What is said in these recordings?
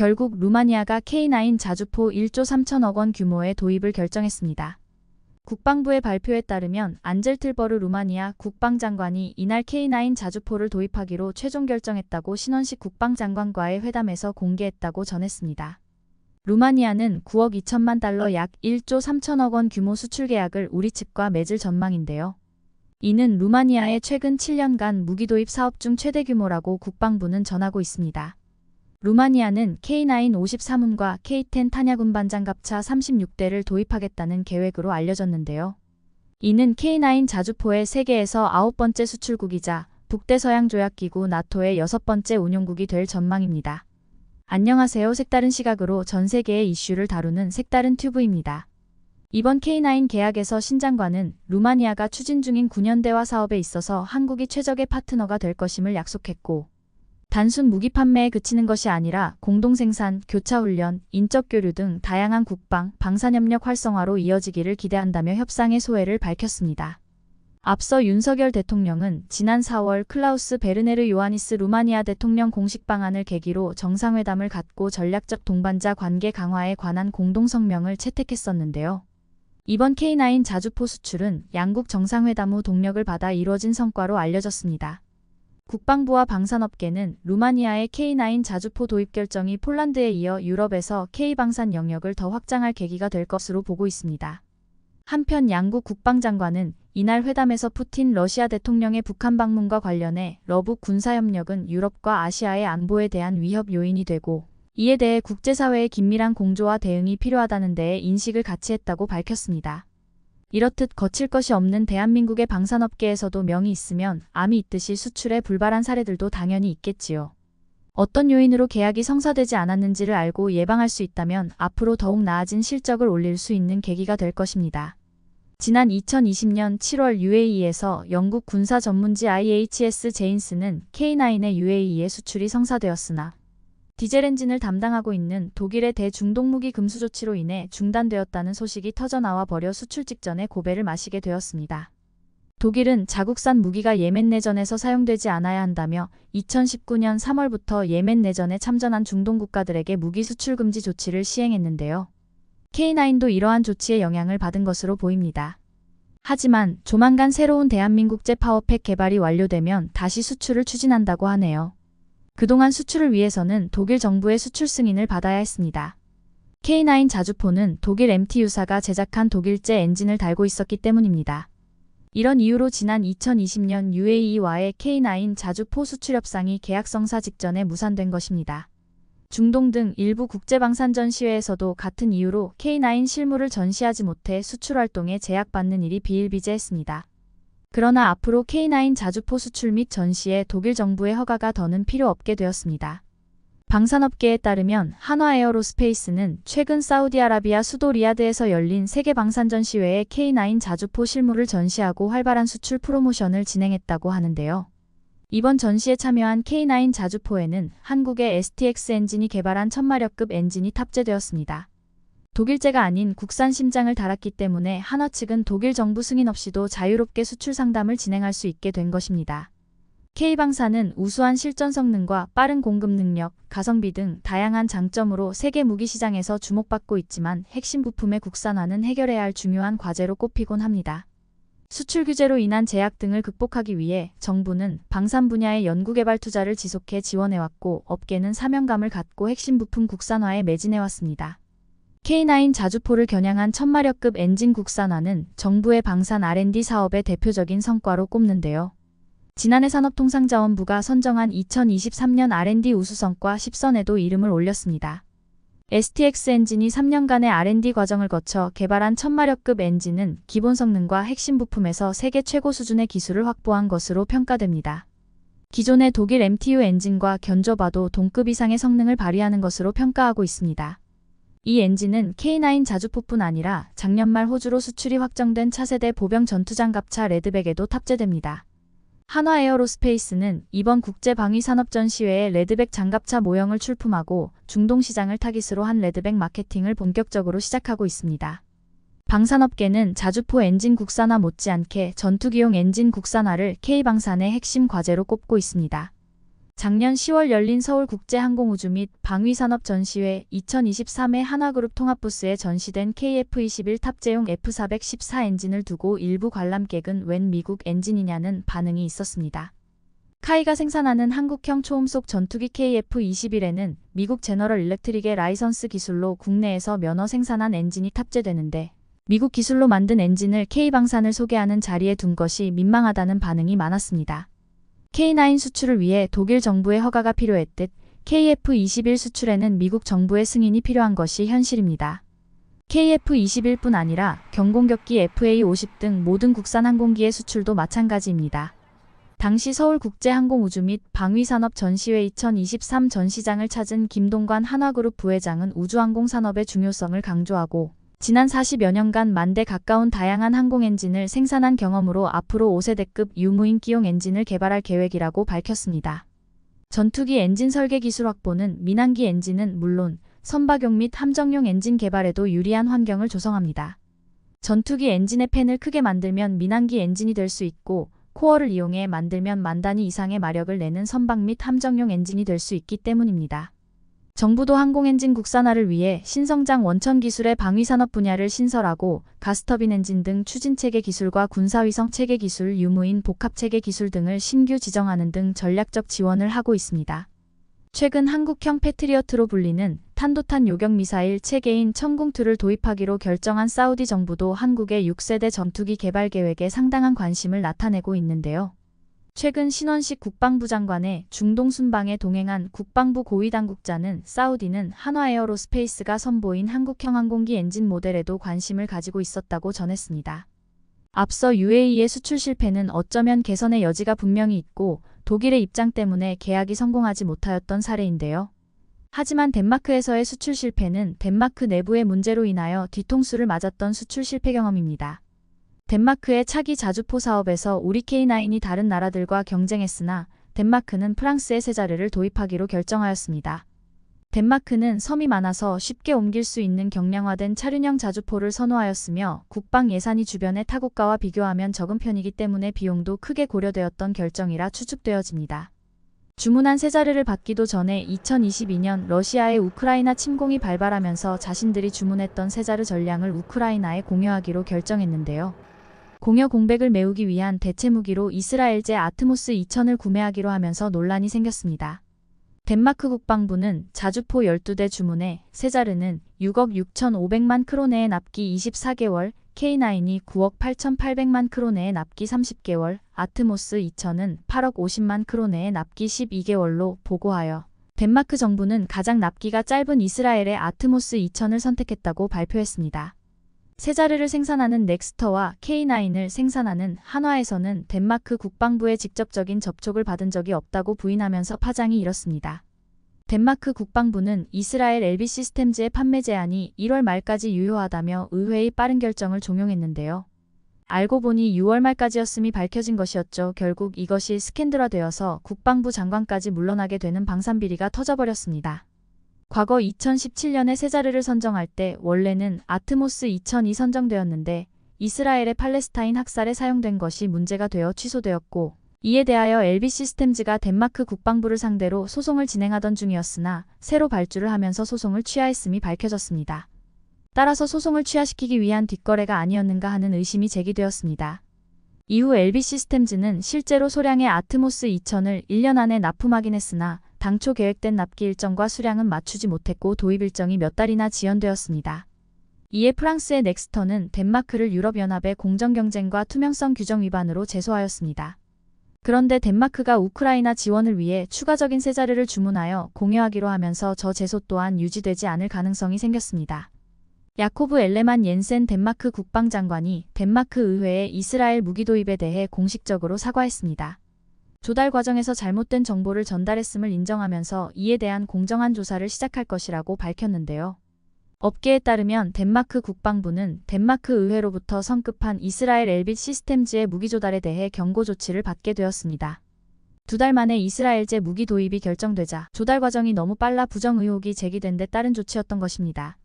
결국 루마니아가 K9 자주포 1조 3천억 원 규모의 도입을 결정했습니다. 국방부의 발표에 따르면 안젤틀버르 루마니아 국방장관이 이날 K9 자주포를 도입하기로 최종 결정했다고 신원식 국방장관과의 회담에서 공개했다고 전했습니다. 루마니아는 9억 2천만 달러 약 1조 3천억 원 규모 수출 계약을 우리 측과 맺을 전망인데요. 이는 루마니아의 최근 7년간 무기 도입 사업 중 최대 규모라고 국방부는 전하고 있습니다. 루마니아는 K9 53음과 K10 탄약 운반 장갑차 36대를 도입하겠다는 계획으로 알려졌는데요. 이는 K9 자주포의 세계에서 9번째 수출국이자 북대서양조약기구 나토의 6번째 운용국이 될 전망입니다. 안녕하세요. 색다른 시각으로 전 세계의 이슈를 다루는 색다른 튜브입니다. 이번 K9 계약에서 신 장관은 루마니아가 추진 중인 9년대화 사업에 있어서 한국이 최적의 파트너가 될 것임을 약속했고, 단순 무기 판매에 그치는 것이 아니라 공동생산, 교차훈련, 인적 교류 등 다양한 국방, 방산협력 활성화로 이어지기를 기대한다며 협상의 소회를 밝혔습니다. 앞서 윤석열 대통령은 지난 4월 클라우스 베르네르 요하니스 루마니아 대통령 공식 방한을 계기로 정상회담을 갖고 전략적 동반자 관계 강화에 관한 공동성명을 채택했었는데요. 이번 K9 자주포 수출은 양국 정상회담 후 동력을 받아 이루어진 성과로 알려졌습니다. 국방부와 방산업계는 루마니아의 K9 자주포 도입 결정이 폴란드에 이어 유럽에서 K방산 영역을 더 확장할 계기가 될 것으로 보고 있습니다. 한편 양국 국방장관은 이날 회담에서 푸틴 러시아 대통령의 북한 방문과 관련해 러북 군사협력은 유럽과 아시아의 안보에 대한 위협 요인이 되고, 이에 대해 국제사회의 긴밀한 공조와 대응이 필요하다는 데에 인식을 같이 했다고 밝혔습니다. 이렇듯 거칠 것이 없는 대한민국의 방산업계에서도 명이 있으면 암이 있듯이 수출에 불발한 사례들도 당연히 있겠지요. 어떤 요인으로 계약이 성사되지 않았는지를 알고 예방할 수 있다면 앞으로 더욱 나아진 실적을 올릴 수 있는 계기가 될 것입니다. 지난 2020년 7월 UAE에서 영국 군사 전문지 IHS 제인스는 K9의 UAE에 수출이 성사되었으나 디젤 엔진을 담당하고 있는 독일의 대중동무기 금수 조치로 인해 중단되었다는 소식이 터져나와 버려 수출 직전에 고배를 마시게 되었습니다. 독일은 자국산 무기가 예멘 내전에서 사용되지 않아야 한다며 2019년 3월부터 예멘 내전에 참전한 중동 국가들에게 무기 수출 금지 조치를 시행했는데요. K9도 이러한 조치의 영향을 받은 것으로 보입니다. 하지만 조만간 새로운 대한민국제 파워팩 개발이 완료되면 다시 수출을 추진한다고 하네요. 그동안 수출을 위해서는 독일 정부의 수출 승인을 받아야 했습니다. K9 자주포는 독일 MTU사가 제작한 독일제 엔진을 달고 있었기 때문입니다. 이런 이유로 지난 2020년 UAE와의 K9 자주포 수출 협상이 계약 성사 직전에 무산된 것입니다. 중동 등 일부 국제방산 전시회에서도 같은 이유로 K9 실물을 전시하지 못해 수출 활동에 제약받는 일이 비일비재했습니다. 그러나 앞으로 K9 자주포 수출 및 전시에 독일 정부의 허가가 더는 필요 없게 되었습니다. 방산업계에 따르면 한화에어로스페이스는 최근 사우디아라비아 수도 리야드에서 열린 세계방산전시회에 K9 자주포 실물을 전시하고 활발한 수출 프로모션을 진행했다고 하는데요. 이번 전시에 참여한 K9 자주포에는 한국의 STX 엔진이 개발한 1000마력급 엔진이 탑재되었습니다. 독일제가 아닌 국산 심장을 달았기 때문에 한화 측은 독일 정부 승인 없이도 자유롭게 수출 상담을 진행할 수 있게 된 것입니다. K방산은 우수한 실전 성능과 빠른 공급 능력, 가성비 등 다양한 장점으로 세계 무기 시장에서 주목받고 있지만 핵심 부품의 국산화는 해결해야 할 중요한 과제로 꼽히곤 합니다. 수출 규제로 인한 제약 등을 극복하기 위해 정부는 방산 분야의 연구개발 투자를 지속해 지원해왔고, 업계는 사명감을 갖고 핵심 부품 국산화에 매진해왔습니다. K9 자주포를 겨냥한 1000마력급 엔진 국산화는 정부의 방산 R&D 사업의 대표적인 성과로 꼽는데요. 지난해 산업통상자원부가 선정한 2023년 R&D 우수성과 10선에도 이름을 올렸습니다. STX 엔진이 3년간의 R&D 과정을 거쳐 개발한 1000마력급 엔진은 기본 성능과 핵심 부품에서 세계 최고 수준의 기술을 확보한 것으로 평가됩니다. 기존의 독일 MTU 엔진과 견줘봐도 동급 이상의 성능을 발휘하는 것으로 평가하고 있습니다. 이 엔진은 K9 자주포뿐 아니라 작년 말 호주로 수출이 확정된 차세대 보병 전투장갑차 레드백에도 탑재됩니다. 한화에어로스페이스는 이번 국제방위산업전시회에 레드백 장갑차 모형을 출품하고 중동 시장을 타깃으로 한 레드백 마케팅을 본격적으로 시작하고 있습니다. 방산업계는 자주포 엔진 국산화 못지않게 전투기용 엔진 국산화를 K방산의 핵심 과제로 꼽고 있습니다. 작년 10월 열린 서울국제항공우주 및 방위산업 전시회 2023의 한화그룹 통합부스에 전시된 KF-21 탑재용 F414 엔진을 두고 일부 관람객은 웬 미국 엔진이냐는 반응이 있었습니다. 카이가 생산하는 한국형 초음속 전투기 KF-21에는 미국 제너럴 일렉트릭의 라이선스 기술로 국내에서 면허 생산한 엔진이 탑재되는데 미국 기술로 만든 엔진을 K방산을 소개하는 자리에 둔 것이 민망하다는 반응이 많았습니다. K9 수출을 위해 독일 정부의 허가가 필요했듯 KF-21 수출에는 미국 정부의 승인이 필요한 것이 현실입니다. KF-21뿐 아니라 경공격기 FA-50 등 모든 국산 항공기의 수출도 마찬가지입니다. 당시 서울국제항공우주 및 방위산업 전시회 2023 전시장을 찾은 김동관 한화그룹 부회장은 우주항공산업의 중요성을 강조하고 지난 40여 년간 10,000대 가까운 다양한 항공엔진을 생산한 경험으로 앞으로 5세대급 유무인기용 엔진을 개발할 계획이라고 밝혔습니다. 전투기 엔진 설계 기술 확보는 민항기 엔진은 물론 선박용 및 함정용 엔진 개발에도 유리한 환경을 조성합니다. 전투기 엔진의 팬을 크게 만들면 민항기 엔진이 될 수 있고 코어를 이용해 만들면 10,000단위 이상의 마력을 내는 선박 및 함정용 엔진이 될 수 있기 때문입니다. 정부도 항공엔진 국산화를 위해 신성장 원천 기술의 방위산업 분야를 신설하고 가스터빈 엔진 등 추진체계 기술과 군사위성 체계 기술, 유무인 복합체계 기술 등을 신규 지정하는 등 전략적 지원을 하고 있습니다. 최근 한국형 패트리어트로 불리는 탄도탄 요격 미사일 체계인 천궁2를 도입하기로 결정한 사우디 정부도 한국의 6세대 전투기 개발 계획에 상당한 관심을 나타내고 있는데요. 최근 신원식 국방부 장관의 중동 순방에 동행한 국방부 고위당국자는 사우디는 한화에어로스페이스가 선보인 한국형 항공기 엔진 모델에도 관심을 가지고 있었다고 전했습니다. 앞서 UAE의 수출 실패는 어쩌면 개선의 여지가 분명히 있고 독일의 입장 때문에 계약이 성공하지 못하였던 사례인데요. 하지만 덴마크에서의 수출 실패는 덴마크 내부의 문제로 인하여 뒤통수를 맞았던 수출 실패 경험입니다. 덴마크의 차기 자주포 사업에서 우리 K9이 다른 나라들과 경쟁했으나 덴마크는 프랑스의 세자르를 도입하기로 결정하였습니다. 덴마크는 섬이 많아서 쉽게 옮길 수 있는 경량화된 차륜형 자주포를 선호하였으며 국방 예산이 주변의 타국가와 비교하면 적은 편이기 때문에 비용도 크게 고려되었던 결정이라 추측되어집니다. 주문한 세자르를 받기도 전에 2022년 러시아의 우크라이나 침공이 발발하면서 자신들이 주문했던 세자르 전량을 우크라이나에 공여하기로 결정했는데요. 공여 공백을 메우기 위한 대체 무기로 이스라엘제 아트모스 2000을 구매하기로 하면서 논란이 생겼습니다. 덴마크 국방부는 자주포 12대 주문에 세자르는 6억 6,500만 크로네의 납기 24개월, K9이 9억 8,800만 크로네의 납기 30개월, 아트모스 2000은 8억 50만 크로네의 납기 12개월로 보고하여 덴마크 정부는 가장 납기가 짧은 이스라엘의 아트모스 2000을 선택했다고 발표했습니다. 세자르를 생산하는 넥스터와 K9을 생산하는 한화에서는 덴마크 국방부의 직접적인 접촉을 받은 적이 없다고 부인하면서 파장이 일었습니다. 덴마크 국방부는 이스라엘 LB 시스템즈의 판매 제한이 1월 말까지 유효하다며 의회의 빠른 결정을 종용했는데요. 알고 보니 6월 말까지였음이 밝혀진 것이었죠. 결국 이것이 스캔들화되어서 국방부 장관까지 물러나게 되는 방산비리가 터져버렸습니다. 과거 2017년에 세자르를 선정할 때 원래는 아트모스 2000이 선정되었는데 이스라엘의 팔레스타인 학살에 사용된 것이 문제가 되어 취소되었고 이에 대하여 LB 시스템즈가 덴마크 국방부를 상대로 소송을 진행하던 중이었으나 새로 발주를 하면서 소송을 취하했음이 밝혀졌습니다. 따라서 소송을 취하시키기 위한 뒷거래가 아니었는가 하는 의심이 제기되었습니다. 이후 LB 시스템즈는 실제로 소량의 아트모스 2000을 1년 안에 납품하긴 했으나 당초 계획된 납기 일정과 수량은 맞추지 못했고 도입 일정이 몇 달이나 지연되었습니다. 이에 프랑스의 넥스터는 덴마크를 유럽연합의 공정경쟁과 투명성 규정 위반으로 제소하였습니다. 그런데 덴마크가 우크라이나 지원을 위해 추가적인 세자르를 주문하여 공여하기로 하면서 저 제소 또한 유지되지 않을 가능성이 생겼습니다. 야코브 엘레만 옌센 덴마크 국방장관이 덴마크 의회에 이스라엘 무기 도입에 대해 공식적으로 사과했습니다. 조달 과정에서 잘못된 정보를 전달했음을 인정하면서 이에 대한 공정한 조사를 시작할 것이라고 밝혔는데요. 업계에 따르면 덴마크 국방부는 덴마크 의회로부터 성급한 이스라엘 엘빗 시스템즈의 무기 조달에 대해 경고 조치를 받게 되었습니다. 2달 만에 이스라엘제 무기 도입이 결정되자 조달 과정이 너무 빨라 부정 의혹이 제기된 데 따른 조치였던 것입니다.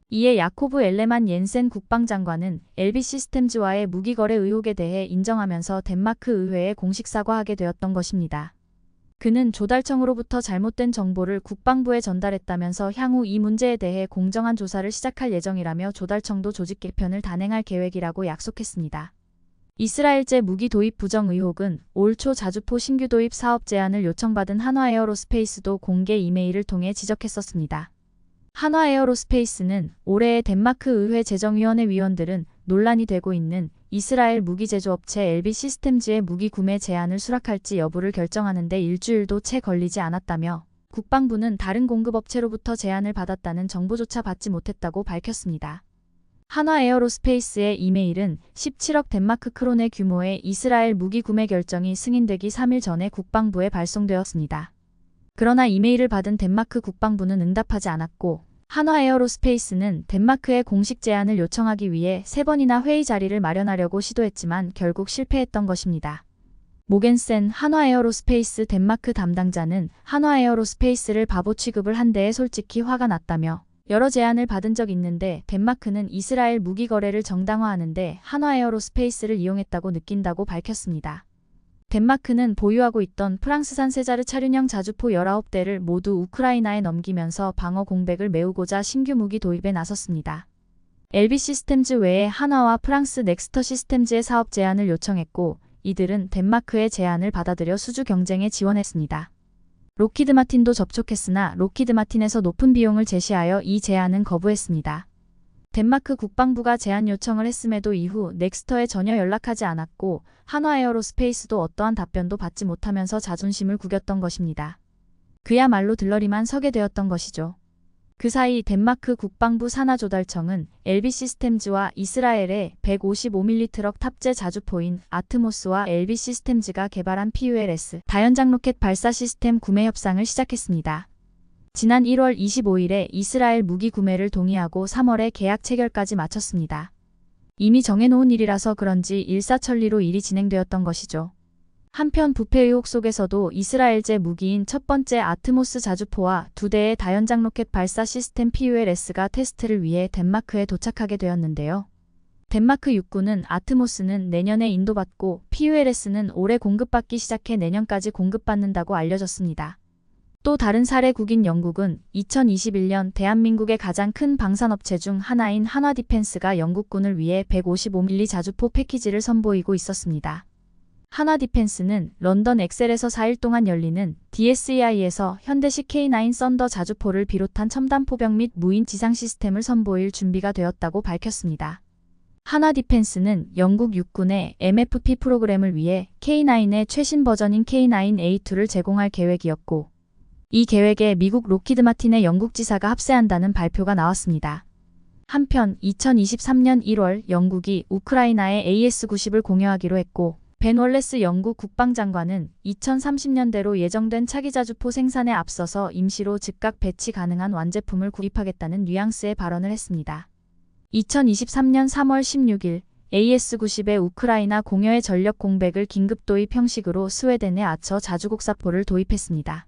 이에 야코브 엘레만 옌센 국방장관은 엘빗 시스템즈와의 무기 거래 의혹에 대해 인정하면서 덴마크 의회에 공식 사과하게 되었던 것입니다. 그는 조달청으로부터 잘못된 정보를 국방부에 전달했다면서 향후 이 문제에 대해 공정한 조사를 시작할 예정이라며 조달청도 조직 개편을 단행할 계획이라고 약속했습니다. 이스라엘제 무기 도입 부정 의혹은 올 초 자주포 신규 도입 사업 제안을 요청받은 한화에어로스페이스도 공개 이메일을 통해 지적했었습니다. 한화에어로스페이스는 올해의 덴마크 의회 재정위원회 위원들은 논란이 되고 있는 이스라엘 무기 제조업체 LB 시스템즈의 무기 구매 제한을 수락할지 여부를 결정하는 데 일주일도 채 걸리지 않았다며 국방부는 다른 공급업체로부터 제안을 받았다는 정보조차 받지 못했다고 밝혔습니다. 한화에어로스페이스의 이메일은 17억 덴마크 크론의 규모의 이스라엘 무기 구매 결정이 승인되기 3일 전에 국방부에 발송되었습니다. 그러나 이메일을 받은 덴마크 국방부는 응답하지 않았고 한화에어로스페이스는 덴마크에 공식 제안을 요청하기 위해 3번이나 회의 자리를 마련하려고 시도했지만 결국 실패했던 것입니다. 모겐센 한화에어로스페이스 덴마크 담당자는 한화에어로스페이스를 바보 취급을 한 데에 솔직히 화가 났다며 여러 제안을 받은 적 있는데 덴마크는 이스라엘 무기 거래를 정당화하는데 한화에어로스페이스를 이용했다고 느낀다고 밝혔습니다. 덴마크는 보유하고 있던 프랑스산 세자르 차륜형 자주포 19대를 모두 우크라이나에 넘기면서 방어 공백을 메우고자 신규 무기 도입에 나섰습니다. LB 시스템즈 외에 한화와 프랑스 넥스터 시스템즈의 사업 제안을 요청했고 이들은 덴마크의 제안을 받아들여 수주 경쟁에 지원했습니다. 록히드 마틴도 접촉했으나 록히드 마틴에서 높은 비용을 제시하여 이 제안은 거부했습니다. 덴마크 국방부가 제안 요청을 했음에도 이후 넥스터에 전혀 연락하지 않았고 한화에어로스페이스도 어떠한 답변도 받지 못하면서 자존심을 구겼던 것입니다. 그야말로 들러리만 서게 되었던 것이죠. 그 사이 덴마크 국방부 산하조달청은 LB 시스템즈와 이스라엘의 155mm 트럭 탑재 자주포인 아트모스와 LB 시스템즈가 개발한 PULS 다연장 로켓 발사 시스템 구매 협상을 시작했습니다. 지난 1월 25일에 이스라엘 무기 구매를 동의하고 3월에 계약 체결까지 마쳤습니다. 이미 정해놓은 일이라서 그런지 일사천리로 일이 진행되었던 것이죠. 한편 부패 의혹 속에서도 이스라엘제 무기인 첫 번째 아트모스 자주포와 2대의 다연장 로켓 발사 시스템 PULS가 테스트를 위해 덴마크에 도착하게 되었는데요. 덴마크 육군은 아트모스는 내년에 인도받고 PULS는 올해 공급받기 시작해 내년까지 공급받는다고 알려졌습니다. 또 다른 사례국인 영국은 2021년 대한민국의 가장 큰 방산업체 중 하나인 한화디펜스가 영국군을 위해 155mm 자주포 패키지를 선보이고 있었습니다. 한화디펜스는 런던 엑셀에서 4일 동안 열리는 DSEI에서 현대식 K9 썬더 자주포를 비롯한 첨단 포병 및 무인 지상 시스템을 선보일 준비가 되었다고 밝혔습니다. 한화디펜스는 영국 육군의 MFP 프로그램을 위해 K9의 최신 버전인 K9A2를 제공할 계획이었고 이 계획에 미국 록히드 마틴의 영국 지사가 합세한다는 발표가 나왔습니다. 한편 2023년 1월 영국이 우크라이나에 AS-90을 공여하기로 했고 벤 월레스 영국 국방장관은 2030년대로 예정된 차기 자주포 생산에 앞서서 임시로 즉각 배치 가능한 완제품을 구입하겠다는 뉘앙스의 발언을 했습니다. 2023년 3월 16일 AS-90의 우크라이나 공여의 전력 공백을 긴급 도입 형식으로 스웨덴의 아처 자주곡사포를 도입했습니다.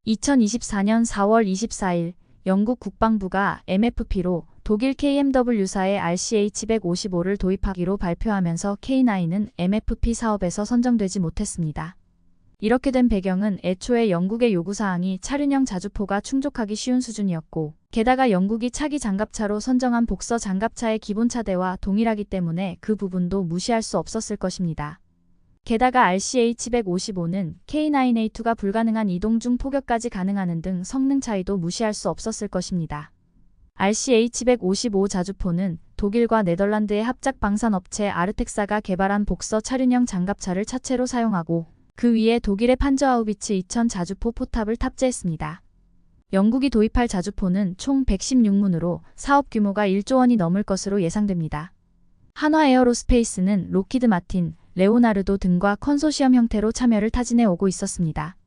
2024년 4월 24일 영국 국방부가 MFP로 독일 KMW사의 RCH-155를 도입하기로 발표하면서 K9은 MFP 사업에서 선정되지 못했습니다. 이렇게 된 배경은 애초에 영국의 요구사항이 차륜형 자주포가 충족하기 쉬운 수준이었고 게다가 영국이 차기 장갑차로 선정한 복서 장갑차의 기본 차대와 동일하기 때문에 그 부분도 무시할 수 없었을 것입니다. 게다가 RCH-155는 K9A2가 불가능한 이동 중 포격까지 가능하는 등 성능 차이도 무시할 수 없었을 것입니다. RCH-155 자주포는 독일과 네덜란드의 합작 방산업체 아르텍사가 개발한 복서 차륜형 장갑차를 차체로 사용하고 그 위에 독일의 판저하우비츠 2000 자주포 포탑을 탑재했습니다. 영국이 도입할 자주포는 총 116문으로 사업 규모가 1조 원이 넘을 것으로 예상됩니다. 한화에어로스페이스는 록히드 마틴, 레오나르도 등과 컨소시엄 형태로 참여를 타진해 오고 있었습니다.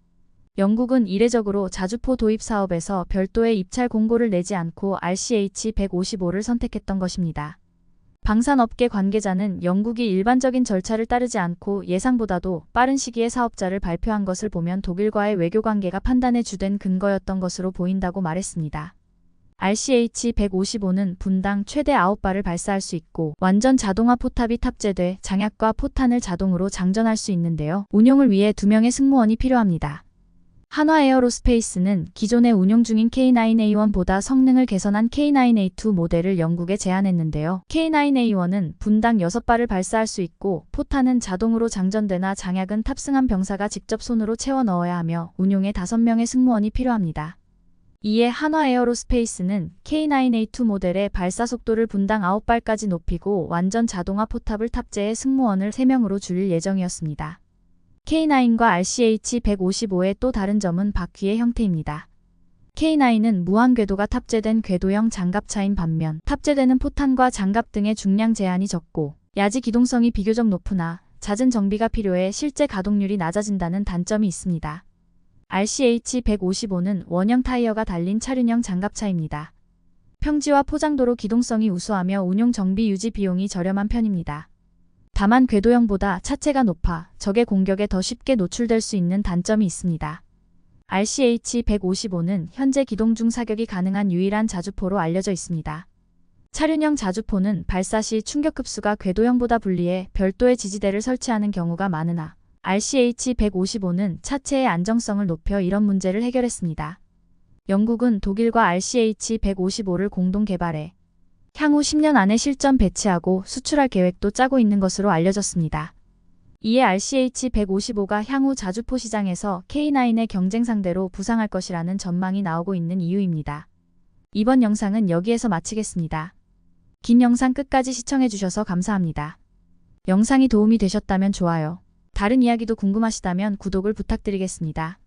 영국은 이례적으로 자주포 도입 사업에서 별도의 입찰 공고를 내지 않고 RCH-155를 선택했던 것입니다. 방산업계 관계자는 영국이 일반적인 절차를 따르지 않고 예상보다도 빠른 시기에 사업자를 발표한 것을 보면 독일과의 외교관계가 판단에 주된 근거였던 것으로 보인다고 말했습니다. RCH-155는 분당 최대 9발을 발사할 수 있고 완전 자동화 포탑이 탑재돼 장약과 포탄을 자동으로 장전할 수 있는데요. 운용을 위해 2명의 승무원이 필요합니다. 한화 에어로스페이스는 기존에 운용 중인 K9A1보다 성능을 개선한 K9A2 모델을 영국에 제안했는데요. K9A1은 분당 6발을 발사할 수 있고 포탄은 자동으로 장전되나 장약은 탑승한 병사가 직접 손으로 채워 넣어야 하며 운용에 5명의 승무원이 필요합니다. 이에 한화 에어로스페이스는 K9A2 모델의 발사 속도를 분당 9발까지 높이고 완전 자동화 포탑을 탑재해 승무원을 3명으로 줄일 예정이었습니다. K9과 RCH-155의 또 다른 점은 바퀴의 형태입니다. K9은 무한 궤도가 탑재된 궤도형 장갑차인 반면 탑재되는 포탄과 장갑 등의 중량 제한이 적고 야지 기동성이 비교적 높으나 잦은 정비가 필요해 실제 가동률이 낮아진다는 단점이 있습니다. RCH-155는 원형 타이어가 달린 차륜형 장갑차입니다. 평지와 포장도로 기동성이 우수하며 운용 정비 유지 비용이 저렴한 편입니다. 다만 궤도형보다 차체가 높아 적의 공격에 더 쉽게 노출될 수 있는 단점이 있습니다. RCH-155는 현재 기동 중 사격이 가능한 유일한 자주포로 알려져 있습니다. 차륜형 자주포는 발사 시 충격 흡수가 궤도형보다 불리해 별도의 지지대를 설치하는 경우가 많으나 RCH-155는 차체의 안정성을 높여 이런 문제를 해결했습니다. 영국은 독일과 RCH-155를 공동 개발해 향후 10년 안에 실전 배치하고 수출할 계획도 짜고 있는 것으로 알려졌습니다. 이에 RCH-155가 향후 자주포 시장에서 K9의 경쟁 상대로 부상할 것이라는 전망이 나오고 있는 이유입니다. 이번 영상은 여기에서 마치겠습니다. 긴 영상 끝까지 시청해주셔서 감사합니다. 영상이 도움이 되셨다면 좋아요, 다른 이야기도 궁금하시다면 구독을 부탁드리겠습니다.